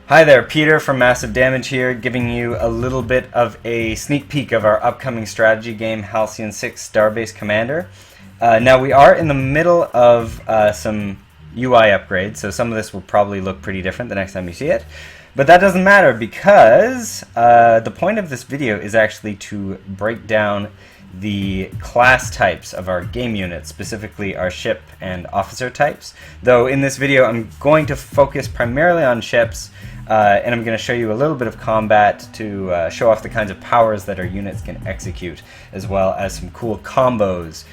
Hi there, Peter from Massive Damage here, giving you a little bit of a sneak peek of our upcoming strategy game, Halcyon 6 Starbase Commander. Now we are in the middle of some UI upgrades, so some of this will probably look pretty different the next time you see it. But that doesn't matter because the point of this video is actually to break down the class types of our game units, specifically our ship and officer types. Though in this video I'm going to focus primarily on ships, and I'm going to show you a little bit of combat to show off the kinds of powers that our units can execute, as well as some cool combos.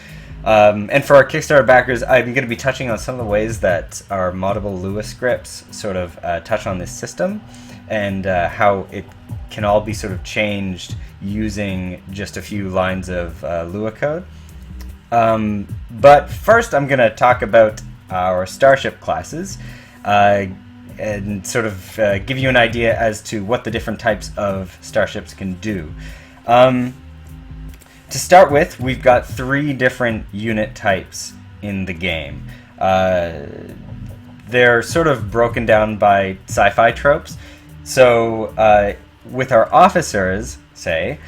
And for our Kickstarter backers, I'm going to be touching on some of the ways that our moddable Lua scripts sort of touch on this system, and how it can all be sort of changed using just a few lines of Lua code. But first I'm going to talk about our starship classes, and sort of give you an idea as to what the different types of starships can do. To start with, we've got 3 different unit types in the game. They're sort of broken down by sci-fi tropes. So with our officers, say,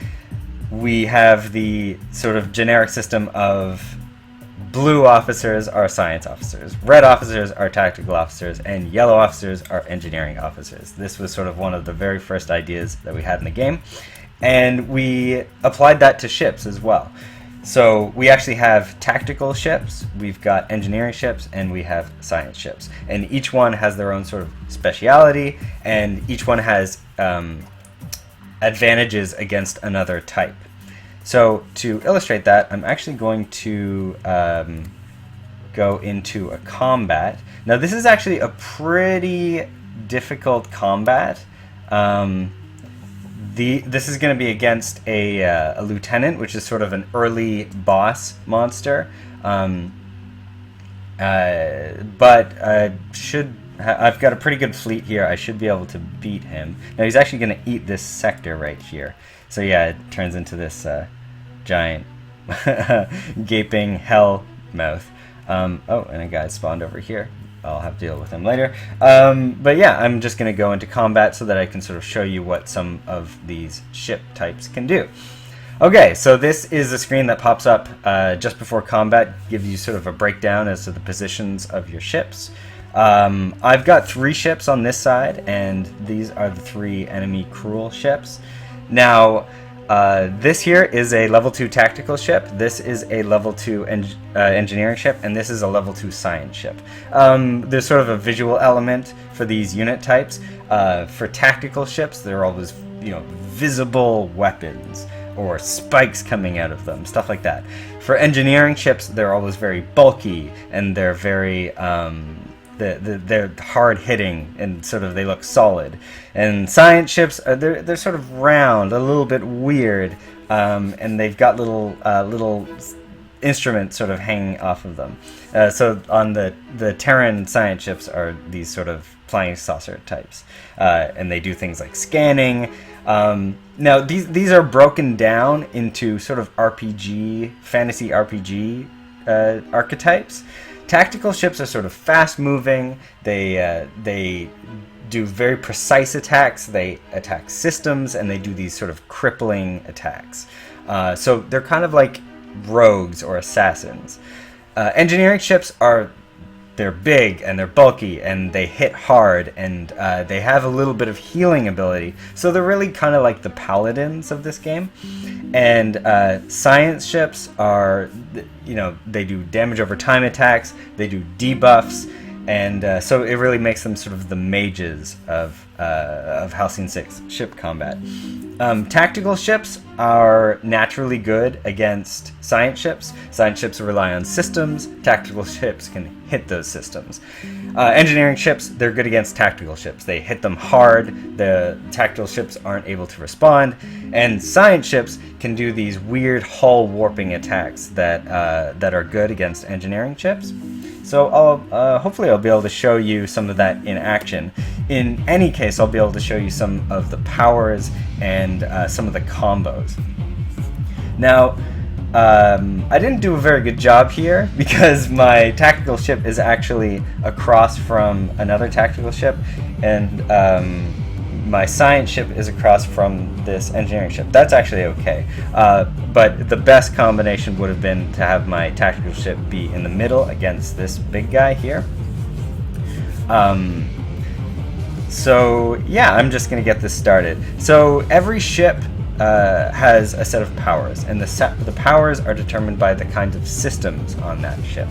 we have the sort of generic system of blue officers are science officers, red officers are tactical officers, and yellow officers are engineering officers. This was sort of one of the very first ideas that we had in the game, and we applied that to ships as well. So we actually have tactical ships, we've got engineering ships, and we have science ships. And each one has their own sort of speciality, and each one has advantages against another type. So to illustrate that, I'm actually going to go into a combat. Now this is actually a pretty difficult combat. This is going to be against a lieutenant, which is sort of an early boss monster. But I've got a pretty good fleet here. I should be able to beat him. Now he's actually going to eat this sector right here. So yeah, it turns into this giant gaping hell mouth. Oh, and a guy spawned over here. I'll have to deal with him later. But yeah, I'm just going to go into combat so that I can sort of show you what some of these ship types can do. Okay, so this is a screen that pops up just before combat, gives you sort of a breakdown as to the positions of your ships. I've got 3 ships on this side, and these are the 3 enemy cruel ships. Now, this here is a level 2 tactical ship, this is a level 2 engineering ship, and this is a level 2 science ship. There's sort of a visual element for these unit types. For tactical ships, there are always, visible weapons or spikes coming out of them, stuff like that. For engineering ships, they're always very bulky, and they're very they're hard hitting, and sort of they look solid. And science ships they're sort of round, a little bit weird, and they've got little instruments sort of hanging off of them. So on the Terran science ships are these sort of flying saucer types, and they do things like scanning. Now these are broken down into sort of fantasy RPG archetypes. Tactical ships are sort of fast-moving. They do very precise attacks. They attack systems, and they do these sort of crippling attacks. So they're kind of like rogues or assassins. Engineering ships they're big and they're bulky and they hit hard, and they have a little bit of healing ability. So they're really kind of like the paladins of this game. And science ships are, they do damage over time attacks, they do debuffs, and so it really makes them sort of the mages of Halcyon 6 ship combat. Tactical ships are naturally good against science ships. Science ships rely on systems. Tactical ships can hit those systems. Engineering ships, they're good against tactical ships. They hit them hard. The tactical ships aren't able to respond. And science ships can do these weird hull warping attacks that are good against engineering ships. So hopefully I'll be able to show you some of that in action. In any case, I'll be able to show you some of the powers and some of the combos. Now, I didn't do a very good job here because my tactical ship is actually across from another tactical ship, and my science ship is across from this engineering ship. That's actually okay. But the best combination would have been to have my tactical ship be in the middle against this big guy here. So yeah, I'm just going to get this started. So every ship has a set of powers, and the powers are determined by the kinds of systems on that ship.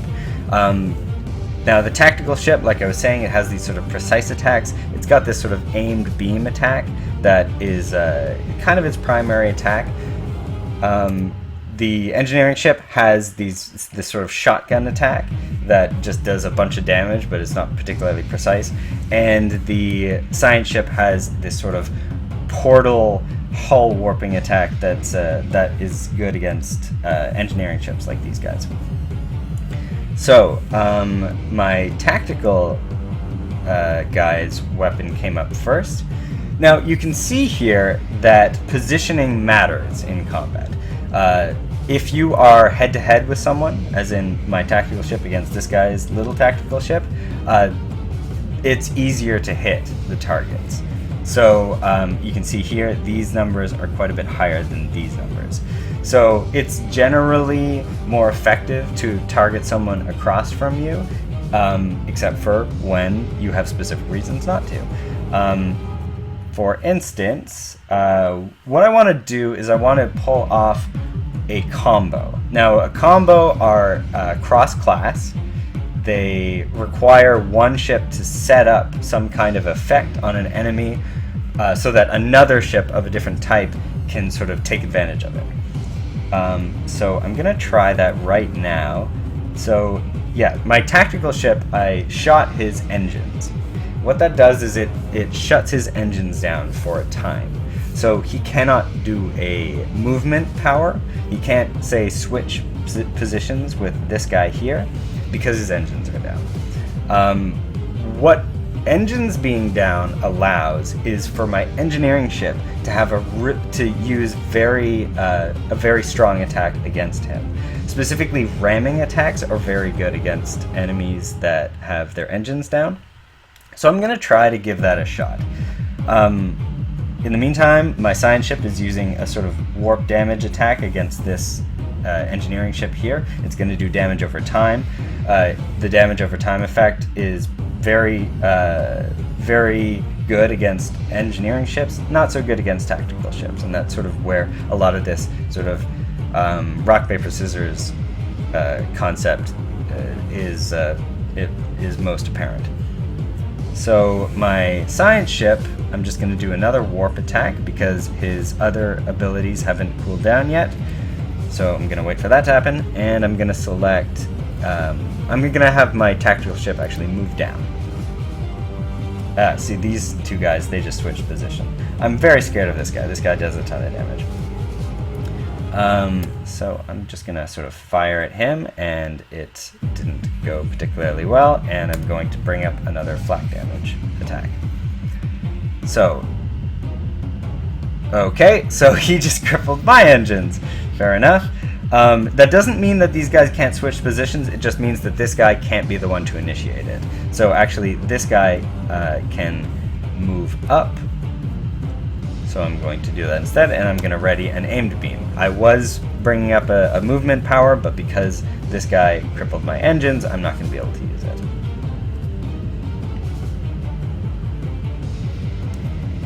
Now the tactical ship, like I was saying, it has these sort of precise attacks. It's got this sort of aimed beam attack that is kind of its primary attack. The engineering ship has this sort of shotgun attack that just does a bunch of damage, but it's not particularly precise. And the science ship has this sort of portal hull warping attack that is good against engineering ships like these guys. So my tactical guy's weapon came up first. Now you can see here that positioning matters in combat. If you are head-to-head with someone, as in my tactical ship against this guy's little tactical ship, it's easier to hit the targets. So you can see here, these numbers are quite a bit higher than these numbers. So it's generally more effective to target someone across from you, except for when you have specific reasons not to. For instance, what I want to do is I want to pull off a combo. Now, a combo are cross-class. They require one ship to set up some kind of effect on an enemy so that another ship of a different type can sort of take advantage of it. So I'm going to try that right now. So yeah, my tactical ship, I shot his engines. What that does is it shuts his engines down for a time. So he cannot do a movement power. He can't, say, switch positions with this guy here because his engines are down. What engines being down allows is for my engineering ship to have to use a very strong attack against him. Specifically, ramming attacks are very good against enemies that have their engines down. So I'm going to try to give that a shot. In the meantime, my science ship is using a sort of warp damage attack against this engineering ship here. It's going to do damage over time. The damage over time effect is very good against engineering ships, not so good against tactical ships, and that's sort of where a lot of this sort of rock, paper, scissors concept is most apparent. So my science ship, I'm just going to do another warp attack because his other abilities haven't cooled down yet. So I'm going to wait for that to happen, and I'm going to select, I'm going to have my tactical ship actually move down. See, these two guys, they just switched position. I'm very scared of this guy. This guy does a ton of damage. So I'm just going to sort of fire at him, and it didn't go particularly well, and I'm going to bring up another flak damage attack. So, okay, so he just crippled my engines. Fair enough. That doesn't mean that these guys can't switch positions, it just means that this guy can't be the one to initiate it. So actually, this guy can move up. So I'm going to do that instead, and I'm going to ready an aimed beam. I was bringing up a movement power, but because this guy crippled my engines, I'm not going to be able to use it.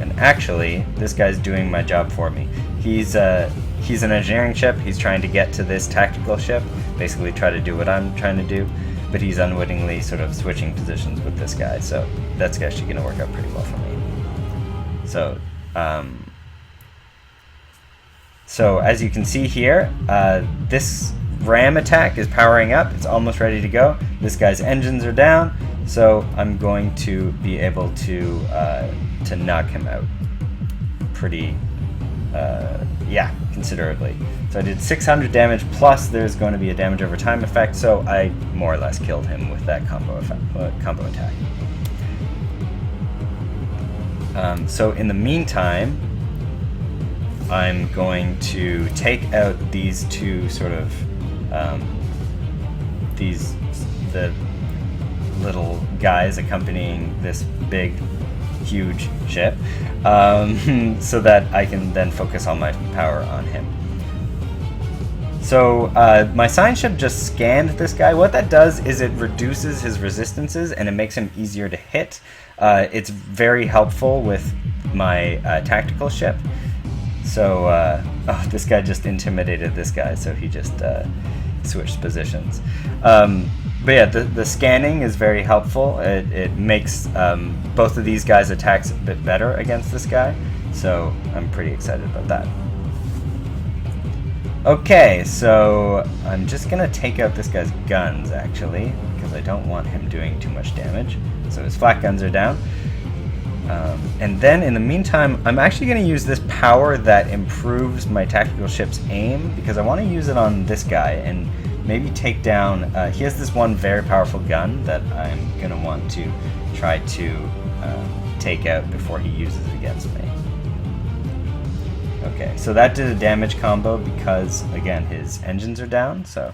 And actually, this guy's doing my job for me. He's an engineering ship. He's trying to get to this tactical ship, basically try to do what I'm trying to do, but he's unwittingly sort of switching positions with this guy, so that's actually going to work out pretty well for me. So as you can see here, this ram attack is powering up. It's almost ready to go. This guy's engines are down, so I'm going to be able to knock him out pretty, considerably. So I did 600 damage, plus there's going to be a damage over time effect, so I more or less killed him with that combo attack. So in the meantime, I'm going to take out these two sort of the little guys accompanying this big, huge ship, so that I can then focus all my power on him. So my science ship just scanned this guy. What that does is it reduces his resistances and it makes him easier to hit. It's very helpful with my tactical ship. So, oh, this guy just intimidated this guy, so he just switched positions. But yeah, the scanning is very helpful. It makes both of these guys' attacks a bit better against this guy, so I'm pretty excited about that. Okay, so I'm just gonna take out this guy's guns, actually, because I don't want him doing too much damage. So his flak guns are down. And then in the meantime, I'm actually going to use this power that improves my tactical ship's aim, because I want to use it on this guy and maybe take down... he has this one very powerful gun that I'm going to want to try to take out before he uses it against me. Okay, so that did a damage combo because, again, his engines are down, so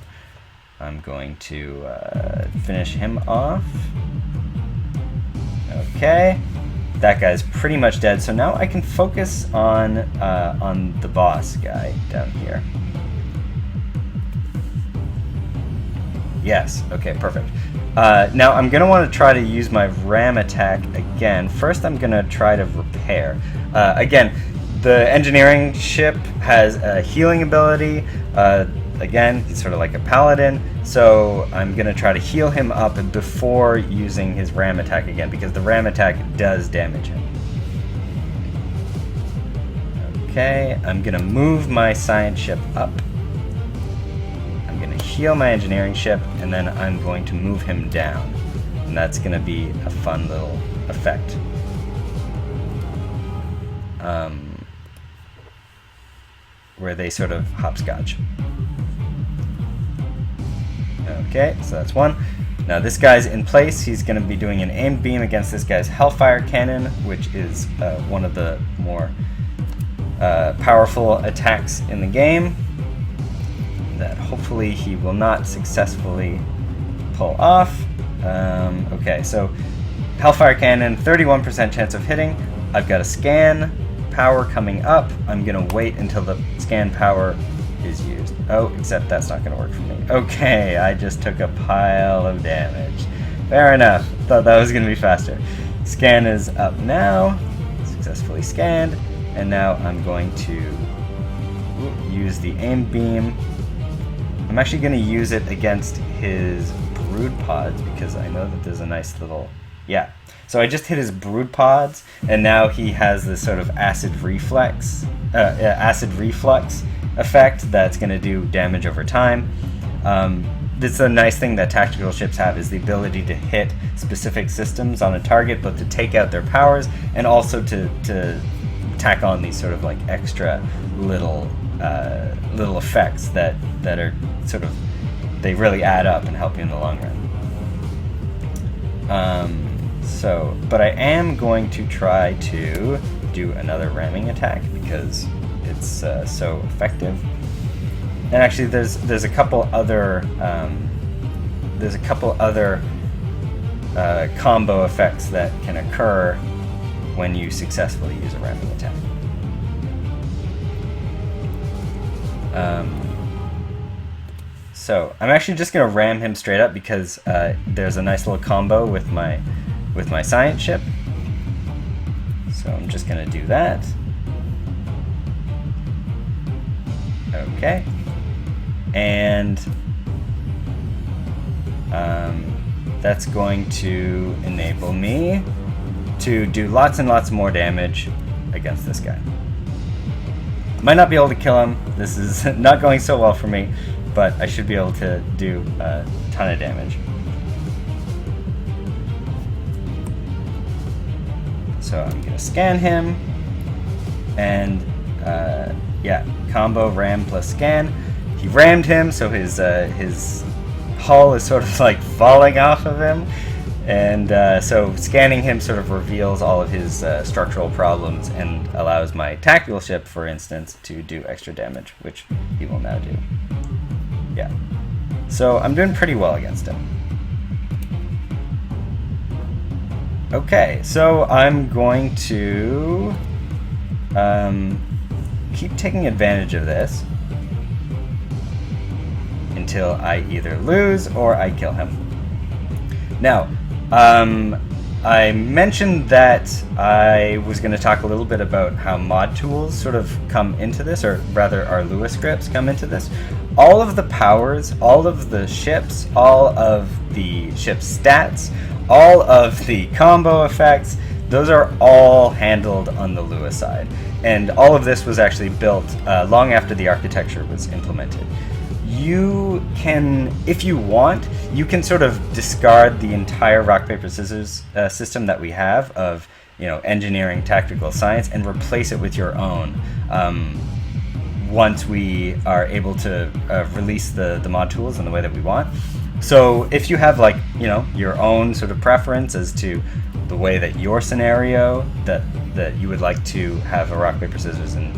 I'm going to finish him off. Okay. That guy's pretty much dead, so now I can focus on the boss guy down here. Yes, okay, perfect. Now I'm going to want to try to use my ram attack again. First I'm going to try to repair. Again, the engineering ship has a healing ability. Again, he's sort of like a paladin, so I'm going to try to heal him up before using his ram attack again, because the ram attack does damage him. Okay, I'm going to move my science ship up. I'm going to heal my engineering ship, and then I'm going to move him down. And that's going to be a fun little effect. Where they sort of hopscotch. Okay, so that's one. Now this guy's in place. He's going to be doing an aimed beam against this guy's Hellfire Cannon, which is one of the more powerful attacks in the game that hopefully he will not successfully pull off. Okay, so Hellfire Cannon, 31% chance of hitting. I've got a scan power coming up. I'm going to wait until the scan power is used. Oh, except that's not going to work for me. Okay, I just took a pile of damage. Fair enough. Thought that was going to be faster. Scan is up now. Successfully scanned. And now I'm going to use the aim beam. I'm actually going to use it against his brood pods because I know that there's a nice little... Yeah. So I just hit his brood pods, and now he has this sort of acid reflux effect that's going to do damage over time. This is a nice thing that tactical ships have, is the ability to hit specific systems on a target, but to take out their powers, and also to tack on these sort of like extra little effects that are sort of, they really add up and help you in the long run. But I am going to try to do another ramming attack because it's so effective. And actually, there's a couple other combo effects that can occur when you successfully use a ramming attack. So I'm actually just going to ram him straight up because there's a nice little combo with my science ship. So I'm just going to do that. Okay. And that's going to enable me to do lots and lots more damage against this guy. Might not be able to kill him. This is not going so well for me, but I should be able to do a ton of damage. So I'm going to scan him, and yeah, combo ram plus scan. He rammed him, so his hull is sort of like falling off of him, And so scanning him sort of reveals all of his structural problems and allows my tactical ship, for instance, to do extra damage, which he will now do. Yeah. So I'm doing pretty well against him. Okay, so I'm going to keep taking advantage of this until I either lose or I kill him. Now, I mentioned that I was going to talk a little bit about how mod tools sort of come into this, or rather our Lua scripts come into this. All of the powers, all of the ships, all of the ship's stats, all of the combo effects, those are all handled on the Lua side. And all of this was actually built long after the architecture was implemented. You can, if you want, you can sort of discard the entire rock, paper, scissors system that we have of, engineering, tactical, science, and replace it with your own. Once we are able to release the mod tools in the way that we want. So if you have your own sort of preference as to the way that your scenario that you would like to have a rock, paper, scissors in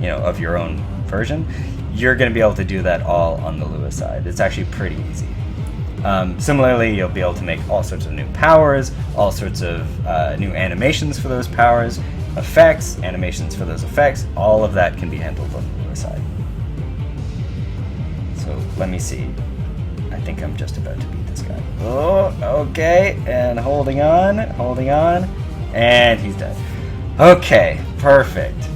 of your own version, you're going to be able to do that all on the Lua side. It's actually pretty easy. Similarly, you'll be able to make all sorts of new powers, all sorts of new animations for those powers, effects, animations for those effects. All of that can be handled on the Lua side. So let me see. I think I'm just about to beat this guy. Oh, okay, and holding on, and he's dead. Okay, perfect.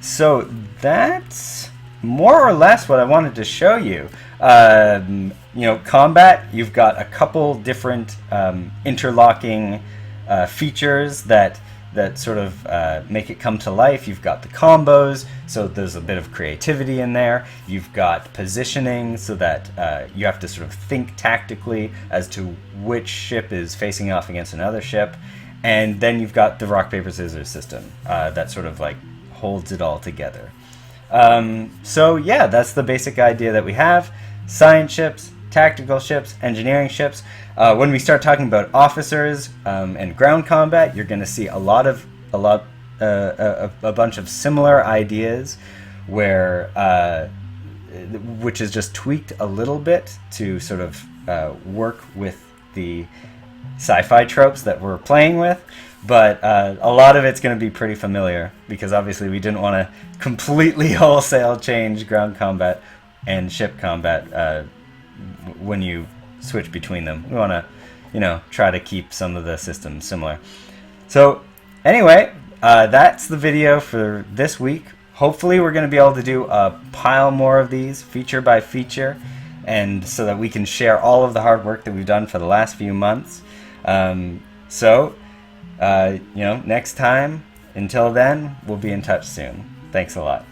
So that's more or less what I wanted to show you. Combat, you've got a couple different interlocking features that sort of make it come to life. You've got the combos, so there's a bit of creativity in there. You've got positioning, so that you have to sort of think tactically as to which ship is facing off against another ship. And then you've got the rock, paper, scissors system that sort of holds it all together. So yeah, that's the basic idea that we have. Science ships, tactical ships, engineering ships. When we start talking about officers and ground combat, you're going to see a bunch of similar ideas, where which is just tweaked a little bit to sort of work with the sci-fi tropes that we're playing with. But a lot of it's going to be pretty familiar, because obviously we didn't want to completely wholesale change ground combat and ship combat when you switch between them. We want to, try to keep some of the systems similar. So anyway, that's the video for this week. Hopefully we're going to be able to do a pile more of these feature by feature, and so that we can share all of the hard work that we've done for the last few months. Next time, until then, we'll be in touch soon. Thanks a lot.